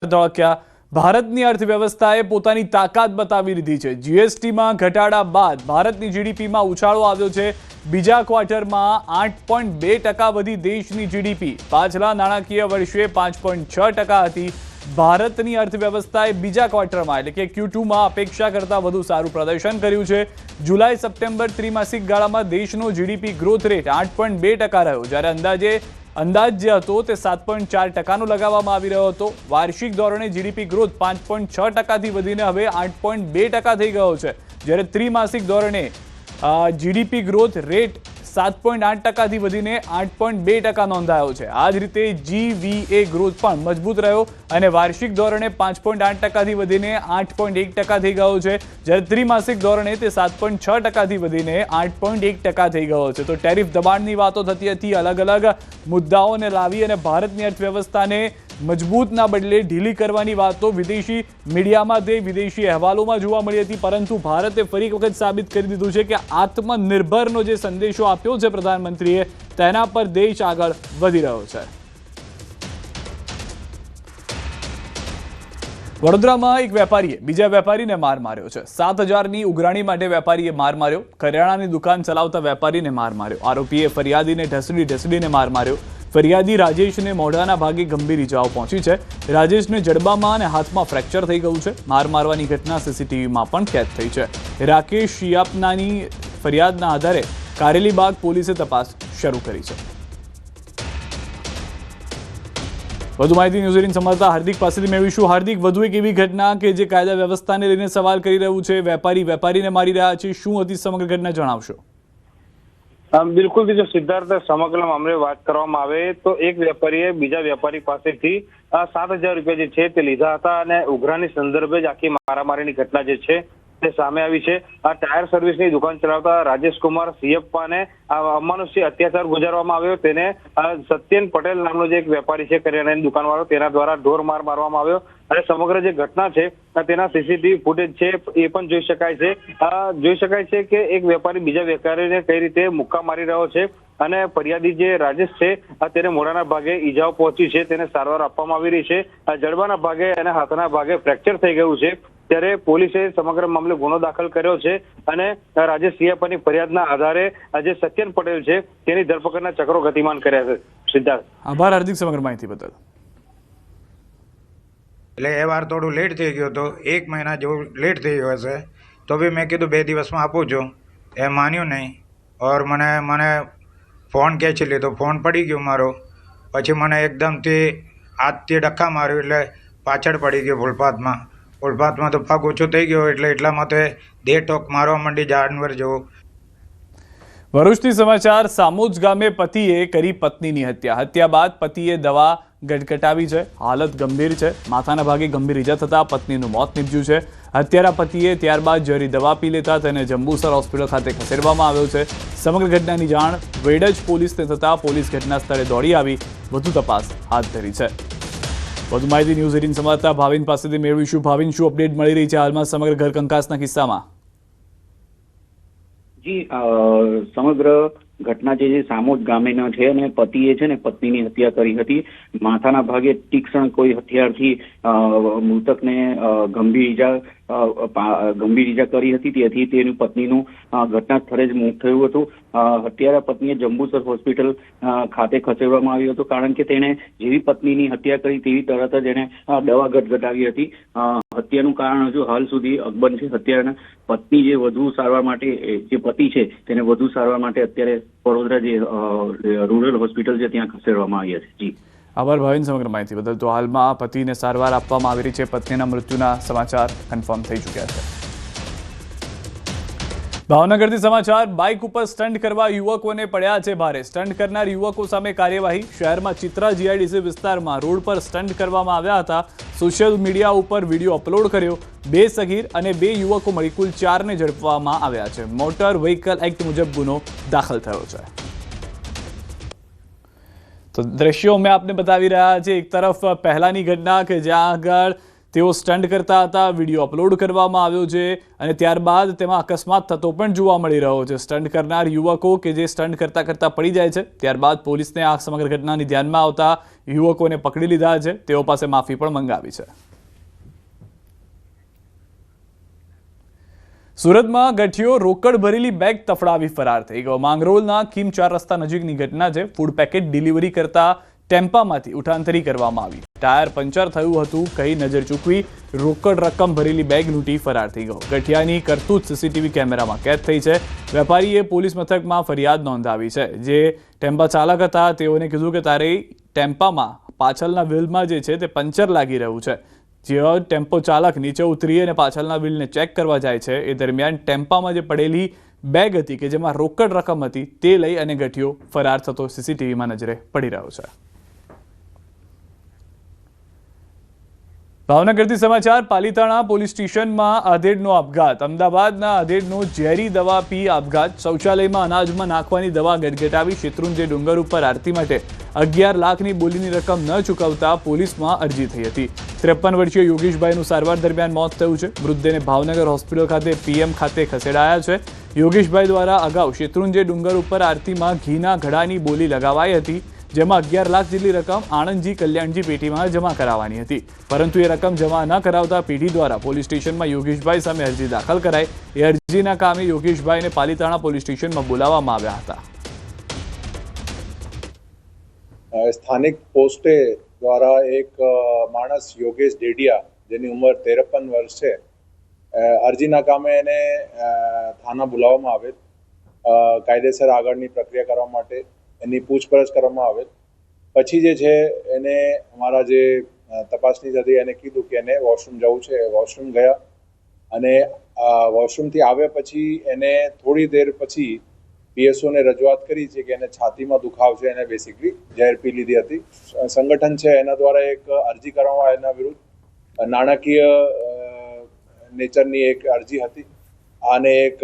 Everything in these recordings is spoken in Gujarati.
ધોળકિયા ભારતની અર્થવ્યવસ્થાએ પોતાની તાકાત બતાવી દીધી છે। જીએસટીમાં ઘટાડા બાદ ભારતની જીડીપીમાં ઉછાળો આવ્યો છે। બીજા ક્વાર્ટરમાં 8.2% વધી દેશની જીડીપી પાછલા નાણાકીય વર્ષે 5.6% હતી। ભારતની અર્થવ્યવસ્થાએ બીજા ક્વાર્ટરમાં એટલે કે Q2માં અપેક્ષા કરતાં વધુ સારું પ્રદર્શન કર્યું છે। જુલાઈ સપ્ટેમ્બર ત્રિમાસિક ગાળામાં દેશનો જીડીપી ગ્રોથ રેટ 8.2% રહ્યો, જ્યારે અંદાજ જે હતો તે 7.4%નો લગાવવામાં આવી રહ્યો હતો। વાર્ષિક ધોરણે જીડીપી ગ્રોથ 5.6%થી વધીને હવે 8.2% થઈ ગયો છે, જ્યારે ત્રિમાસિક ધોરણે જીડીપી ગ્રોથ રેટ 7.8%થી વધીને 8.2% નોંધાયો છે। આ જ રીતે GVA ગ્રોથ પણ મજબૂત રહ્યો અને વાર્ષિક ધોરણે 5.8%થી વધીને 8.1% થઈ ગયો છે, જ્યારે ત્રિમાસિક ધોરણે તે 7.6%થી વધીને 8.1% થઈ ગયો છે। તો ટેરિફ દબાણની વાતો થતી હતી, અલગ અલગ મુદ્દાઓને લાવી અને ભારતની અર્થવ્યવસ્થાને મજબૂતના બદલે ઢીલી કરવાની વાતો વિદેશી મીડિયામાં તે વિદેશી અહેવાલોમાં જોવા મળી હતી, પરંતુ ભારતે ફરી એક વખત સાબિત કરી દીધું છે કે આત્મનિર્ભરનો જે સંદેશો આપ્યો છે પ્રધાનમંત્રીએ, તેના પર દેશ આગળ વધી રહ્યો છે। વડોદરામાં એક વેપારીએ બીજા વેપારીને માર માર્યો છે। 7,000ની ઉઘરાણી માટે વેપારીએ માર માર્યો। કરિયાણાની દુકાન ચલાવતા વેપારીને માર માર્યો। આરોપીએ ફરિયાદીને ઢસડીને માર માર્યો। ફરિયાદી રાજેશને મોઢાના ભાગે ગંભીર ઇજાઓ પહોંચી છે। રાજેશને જડબામાં અને હાથમાં ફ્રેક્ચર થઈ ગયું છે। માર મારવાની ઘટના સીસીટીવીમાં પણ કેદ થઈ છે। રાકેશ શિયાપનાની ફરિયાદના આધારે કારેલીબાગ પોલીસે તપાસ શરૂ કરી છે। વધુ માહિતી ન્યૂઝ 18 સંવાદદાતા હાર્દિક પાસેથી મેળવીશું। હાર્દિક, વધુ એક એવી ઘટના કે જે કાયદા વ્યવસ્થાને લઈને સવાલ કરી રહ્યું છે, વેપારીને મારી રહ્યા છે, શું હતી સમગ્ર ઘટના જણાવશો? બિલકુલ, જો સિદ્ધાર્થ સમગ્ર મામલે વાત કરવામાં આવે તો એક વેપારીએ બીજા વેપારી પાસેથી 7,000 રૂપિયા જે છે તે લીધા હતા અને ઉઘરાણી સંદર્ભે જ આખી મારામારીની ઘટના જે છે તે સામે આવી છે। આ ટાયર સર્વિસની દુકાન ચલાવતા રાજેશકુમાર સિયપ્પાને અમાનુષી અત્યાચાર ગુજારવામાં આવ્યો। તેને સત્યન પટેલ નામનો જે એક વેપારી છે કરિયાણાની દુકાનવાળો, તેના દ્વારા ઢોર માર મારવામાં આવ્યો અને સમગ્ર જે ઘટના છે તેના સીસીટીવી ફૂટેજ છે એ પણ જોઈ શકાય છે કે એક વેપારી બીજા વેપારીને કઈ રીતે મુક્કા મારી રહ્યો છે અને ફરિયાદી જે રાજેશ છે તેને મોઢાના ભાગે ઈજાઓ પહોંચી છે, તેને સારવાર આપવામાં આવી રહી છે। જડબાના ભાગે અને હાથના ભાગે ફ્રેક્ચર થઈ ગયું છે, ત્યારે પોલીસે સમગ્ર મામલે ગુનો દાખલ કર્યો છે અને રાજેશ સિયાપાની ફરિયાદના આધારે જે સત્યન પટેલ છે તેની ધરપકડના ચક્રો ગતિમાન કર્યા છે। સિદ્ધાર્થ, આભાર હાર્દિક સમગ્ર માહિતી બદલ। એટલે એ વાર થોડું લેટ થઈ ગયું હતું, 1 મહિના જેવું લેટ થઈ ગયો હશે, તો બી મેં કીધું 2 દિવસમાં આપું છું, એ માન્યું નહીં ઓર મને ફોન ખેંચી લીધો, ફોન પડી ગયો મારો, પછી મને એકદમથી હાથથી ડખા માર્યું એટલે પાછળ પડી ગયો ફૂટપાથમાં તો પગ ઓછો થઈ ગયો એટલે એટલામાં તે ટોક મારવા માંડી જાનવર જેવો। ભરૂચથી સમાચાર, સામોજ ગામે પતિએ કરી પત્નીની હત્યા બાદ પતિએ દવા ગટગટાવી છે, હાલત ગંભીર છે। માથાના ભાગે ગંભીર ઇજા થતા પત્નીનું મોત નીપજ્યું છે। હત્યારા પતિએ ત્યારબાદ ઝેરી દવા પી લેતા તેને જંબુસર હોસ્પિટલ ખાતે ખસેડવામાં આવ્યો છે। સમગ્ર ઘટનાની જાણ વેડજ પોલીસને થતા પોલીસ ઘટના સ્થળે દોડી આવી વધુ તપાસ હાથ ધરી છે। વધુ માહિતી ન્યૂઝ 18 સંવાદદાતા ભાવિન પાસેથી મેળવીશું। ભાવિન, શું અપડેટ મળી રહી છે હાલમાં સમગ્ર ઘર કંકાસના કિસ્સામાં? જી, સમગ્ર ઘટના જે સામોજ ગામેનો છે અને પતિએ છે ને પત્નીની હત્યા કરી હતી। માથાના ભાગે તીક્ષ્ણ કોઈ હથિયારથી મૃતકને ગંભીર ઈજા કરી હતી, તેથી તેની પત્નીનું ઘટના સ્થળે જ મોત થયું હતું। હત્યારા પત્નીએ જંબુસર હોસ્પિટલ ખાતે ખસેડવામાં આવ્યું હતું, કારણ કે તેણે જેવી પત્નીની હત્યા કરી તેવી તરત જ એને દવા ગટગટાવી હતી। હત્યાનું કારણ હજુ હાલ સુધી અકબંધ છે। હત્યાના પત્ની જે વધુ સારવાર માટે, જે પતિ છે તેને વધુ સારવાર માટે અત્યારે વડોદરા જે રૂરલ હોસ્પિટલ છે ત્યાં ખસેડવામાં આવ્યા છે। જી, આભાર ભાવિન સમગ્ર માહિતી બદલ। તો હાલમાં પતિને સારવાર આપવામાં આવી રહી છે, પત્નીના મૃત્યુના સમાચાર કન્ફર્મ થઈ ચૂક્યા છે। ભાવનગરથી સમાચાર, બાઇક ઉપર સ્ટન્ટ કરવા યુવકોને પડ્યા છે ભારે। સ્ટન્ટ કરનાર યુવકો સામે કાર્યવાહી। શહેરમાં ચિત્રા જીઆઈડીસી વિસ્તારમાં રોડ પર સ્ટન્ટ કરવામાં આવ્યા હતા। સોશિયલ મીડિયા ઉપર વિડીયો અપલોડ કર્યો। 2 સગીર અને 2 યુવકો મળી કુલ 4ને ઝડપવામાં આવ્યા છે। મોટર વ્હીકલ એક્ટ મુજબ ગુનો દાખલ થયો છે। તો દ્રશ્યો મેં આપને બતાવી રહ્યા છે। એક તરફ પહેલાની ઘટના કે જ્યાં આગળ તેઓ સ્ટન્ટ કરતા હતા, વિડીયો અપલોડ કરવામાં આવ્યો છે અને ત્યારબાદ તેમાં અકસ્માત થતો પણ જોવા મળી રહ્યો છે. સ્ટન્ટ કરનાર યુવકો કે જે સ્ટન્ટ કરતા કરતા પડી જાય છે, ત્યારબાદ પોલીસને આ સમગ્ર ઘટનાની ધ્યાનમાં આવતા યુવકોને પકડી લીધા છે. તેઓ પાસે માફી પણ મંગાવી છે. સુરતમાં ગઠિયો રોકડ ભરેલી બેગ તફડાવી ફરાર થઈ ગયો. માંગરોળના કિમ 4 રસ્તા નજીકની ઘટના છે. ફૂડ પેકેટ ડિલિવરી કરતા ટેમ્પામાંથી ઉઠાંતરી કરવામાં આવી. ટાયર પંચર થયું હતું કહી નજર ચૂકવી રોકડ રકમ ભરેલી બેગ લૂંટી ફરાર થઈ ગયો. ગઠિયાની કરતૂત સીસીટીવી કેમેરામાં કેદ થઈ છે. વેપારીએ પોલીસ મથકમાં ફરિયાદ નોંધાવી છે. જે ટેમ્પા ચાલક હતા તેઓને કીધું કે તારે ટેમ્પામાં પાછળના વ્હીલમાં જે છે તે પંચર લાગી રહ્યું છે. જેવો ટેમ્પો ચાલક નીચે ઉતરી અને પાછળના વ્હીલને ચેક કરવા જાય છે એ દરમિયાન ટેમ્પામાં જે પડેલી બેગ હતી કે જેમાં રોકડ રકમ હતી તે લઈ અને ગઠિયો ફરાર થતો સીસીટીવીમાં નજરે પડી રહ્યો છે. ભાવનગરથી સમાચાર. પાલીતાણા પોલીસ સ્ટેશનમાં આધેડનો આપઘાત. અમદાવાદના આધેડનો ઝેરી દવા પી આપઘાત. શૌચાલયમાં અનાજમાં નાખવાની દવા ગટગટાવી શેત્રુંજય ડુંગર ઉપર આરતી માટે 11 લાખની બોલીની રકમ ન ચૂકવતા પોલીસમાં અરજી થઈ હતી. 53 વર્ષીય યોગેશભાઈનું સારવાર દરમિયાન મોત થયું છે. મૃતદેહને ભાવનગર હોસ્પિટલ ખાતે પીએમ ખાતે ખસેડાયા છે. યોગેશભાઈ દ્વારા અગાઉ શેત્રુંજય ડુંગર ઉપર આરતીમાં ઘીના ઘડાની બોલી લગાવાઈ હતી, જેમાં 11 લાખ જેટલી રકમ આણંદજી કલ્યાણજી પેઢીમાં જમા કરાવવાની હતી. પરંતુ એ રકમ જમા ન કરાવતા પેઢી દ્વારા પોલીસ સ્ટેશનમાં યોગેશભાઈ સામે અરજી દાખલ કરાઈ. એ અરજીના કામે યોગેશભાઈને પાલીતાણા પોલીસ સ્ટેશનમાં બોલાવવામાં આવ્યા હતા. સ્થાનિક પોસ્ટે દ્વારા એક માણસ યોગેશ ડેડિયા, જેની ઉંમર 53 વર્ષ છે, અરજીના કામે એને થાના બોલાવવામાં આવેલ. કાયદેસર આગળની પ્રક્રિયા કરવા માટે એની પૂછપરછ કરવામાં આવેલ. પછી જે છે એને અમારા જે તપાસનીસ હતી એને કીધું કે એને વોશરૂમ જવું છે. વોશરૂમ ગયા અને વોશરૂમથી આવ્યા પછી એને થોડી દેર પછી પીએસઓને રજૂઆત કરી છે કે એને છાતીમાં દુખાવ છે, એને બેસિકલી ઝેર પી લીધી હતી. સંગઠન છે એના દ્વારા એક અરજી કરવામાં એના વિરુદ્ધ નાણાકીય નેચરની એક અરજી હતી અને એક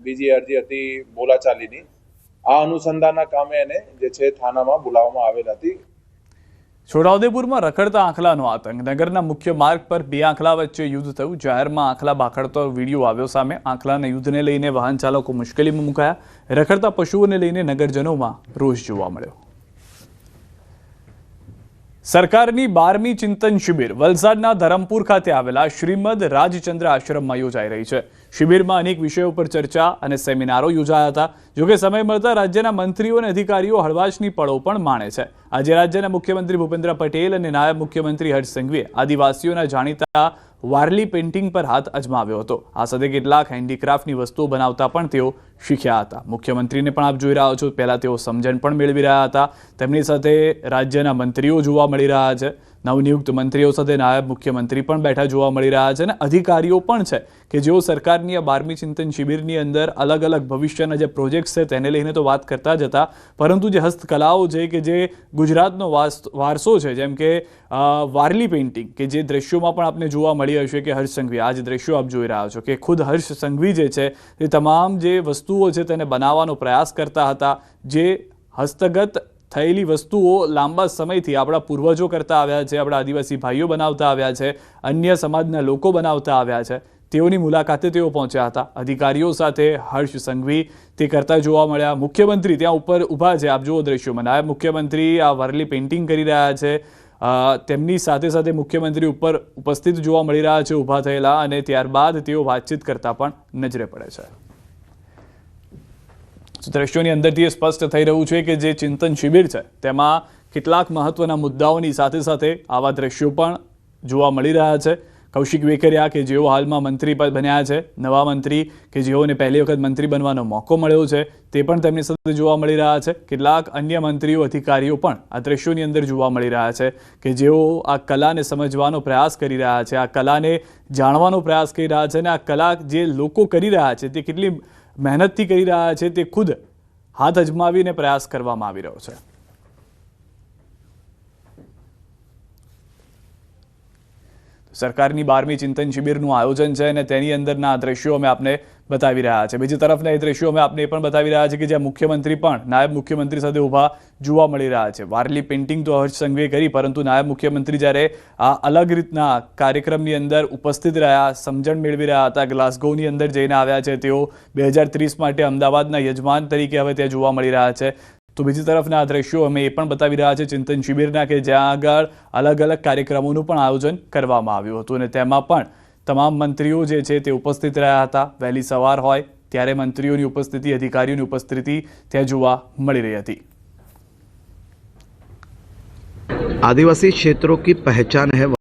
બીજી અરજી હતી બોલાચાલીની. આ અનુસંધાનના કામે એને જે છે થાનામાં બોલાવવામાં આવેલ હતી. છોટાઉદેપુરમાં રખડતા આંખલાનો આતંક. નગરના મુખ્ય માર્ગ પર 2 આંખલા વચ્ચે યુદ્ધ થયું. જાહેરમાં આંખલા બાખડતો વિડીયો આવ્યો સામે. આંખલાના યુદ્ધને લઈને વાહન ચાલકો મુશ્કેલીમાં મુકાયા. રખડતા પશુઓને લઈને નગરજનોમાં રોષ જોવા મળ્યો. સરકારની 12મી ચિંતન શિબિર વલસાડના ધરમપુર ખાતે આવેલા શ્રીમદ રાજચંદ્ર આશ્રમમાં યોજાઈ રહી છે. શિબિરમાં અનેક વિષયો પર ચર્ચા અને સેમિનારો યોજાયા હતા. જોકે સમય મળતા રાજ્યના મંત્રીઓ અને અધિકારીઓ હળવાશની પળો પણ માણે છે. આજે રાજ્યના મુખ્યમંત્રી ભૂપેન્દ્ર પટેલ અને નાયબ મુખ્યમંત્રી હર્ષ સંઘવીએ આદિવાસીઓના જાણીતા વારલી પેઇન્ટિંગ પર હાથ અજમાવ્યો હતો. આ સાથે કેટલાક હેન્ડીક્રાફ્ટની વસ્તુઓ બનાવતા પણ તેઓ શીખ્યા હતા. મુખ્યમંત્રીને પણ આપ જોઈ રહ્યા છો, પહેલા તેઓ સમજણ પણ મેળવી રહ્યા હતા. તેમની સાથે રાજ્યના મંત્રીઓ જોવા મળી રહ્યા છે. નવનિયુક્ત મંત્રીઓ સાથે નાયબ મુખ્યમંત્રી પણ બેઠા જોવા મળી રહ્યા છે અને અધિકારીઓ પણ છે કે જેઓ સરકારની આ 12મી ચિંતન શિબિરની અંદર અલગ અલગ ભવિષ્યના જે પ્રોજેક્ટ્સ છે તેને લઈને તો વાત કરતા જ હતા, પરંતુ જે હસ્તકલાઓ છે કે જે ગુજરાતનો વારસો છે, જેમ કે વારલી પેઇન્ટિંગ કે જે દ્રશ્યોમાં પણ આપને જોવા મળી હશે કે હર્ષ સંઘવી, આ જે દ્રશ્યો આપ જોઈ રહ્યા છો કે ખુદ હર્ષ સંઘવી જે છે તે તમામ જે વસ્તુઓ છે તેને બનાવવાનો પ્રયાસ કરતા હતા. જે હસ્તગત થયેલી વસ્તુઓ લાંબા સમયથી આપણા પૂર્વજો કરતા આવ્યા છે, આપણા આદિવાસી ભાઈઓ બનાવતા આવ્યા છે, અન્ય સમાજના લોકો બનાવતા આવ્યા છે. તેઓની મુલાકાતે તેઓ પહોંચ્યા હતા. અધિકારીઓ સાથે હર્ષ સંઘવી તે કરતા જોવા મળ્યા. મુખ્યમંત્રી ત્યાં ઉપર ઊભા છે, આપ જુઓ દ્રશ્યોમાં. નાયબ મુખ્યમંત્રી આ વારલી પેઇન્ટિંગ કરી રહ્યા છે. તેમની સાથે સાથે મુખ્યમંત્રી ઉપર ઉપસ્થિત જોવા મળી રહ્યા છે ઊભા થયેલા, અને ત્યારબાદ તેઓ વાતચીત કરતા પણ નજરે પડે છે. દ્રશ્યોની અંદરથી સ્પષ્ટ થઈ રહ્યું છે કે જે ચિંતન શિબિર છે તેમાં કેટલાક મહત્વના મુદ્દાઓની સાથે સાથે આવા દ્રશ્યો પણ જોવા મળી રહ્યા છે. કૌશિક વેકરિયા કે જેઓ હાલમાં મંત્રી બન્યા છે, નવા મંત્રી કે જેઓને પહેલી વખત મંત્રી બનવાનો મોકો મળ્યો છે, તે પણ તેમની સાથે જોવા મળી રહ્યા છે. કેટલાક અન્ય મંત્રીઓ અધિકારીઓ પણ આ દ્રશ્યોની અંદર જોવા મળી રહ્યા છે કે જેઓ આ કલાને સમજવાનો પ્રયાસ કરી રહ્યા છે, આ કલાને જાણવાનો પ્રયાસ કરી રહ્યા છે અને આ કલા જે લોકો કરી રહ્યા છે તે કેટલી મહેનતથી કરી રહ્યા છે તે ખુદ હાથ અજમાવીને પ્રયાસ કરવામાં આવી રહ્યો છે. સરકારની 12મી ચિંતન શિબિરનું આયોજન છે અને તેની અંદરના આ દ્રશ્યો અમે આપને બતાવી રહ્યા છે. બીજી તરફના એ દ્રશ્યો અમે આપને એ પણ બતાવી રહ્યા છે કે જ્યાં મુખ્યમંત્રી પણ નાયબ મુખ્યમંત્રી સાથે ઊભા જોવા મળી રહ્યા છે. વારલી પેઇન્ટિંગ તો હર્ષ સંઘવીએ કરી, પરંતુ નાયબ મુખ્યમંત્રી જ્યારે આ અલગ રીતના કાર્યક્રમની અંદર ઉપસ્થિત રહ્યા, સમજણ મેળવી રહ્યા હતા, ગ્લાસગોની અંદર જઈને આવ્યા છે તેઓ 2030 માટે અમદાવાદના યજમાન તરીકે હવે ત્યાં જોવા મળી રહ્યા છે. તો બીજી તરફના આ દ્રશ્યો અમે એ પણ બતાવી રહ્યા છે ચિંતન શિબિરના, કે જ્યાં આગળ અલગ અલગ કાર્યક્રમોનું પણ આયોજન કરવામાં આવ્યું હતું અને તેમાં પણ તમામ મંત્રીઓ જે છે તે ઉપસ્થિત રહ્યા હતા. વહેલી સવાર હોય ત્યારે મંત્રીઓની ઉપસ્થિતિ, અધિકારીઓની ઉપસ્થિતિ ત્યાં જોવા મળી રહી હતી. आदिवासी क्षेत्रों की पहचान है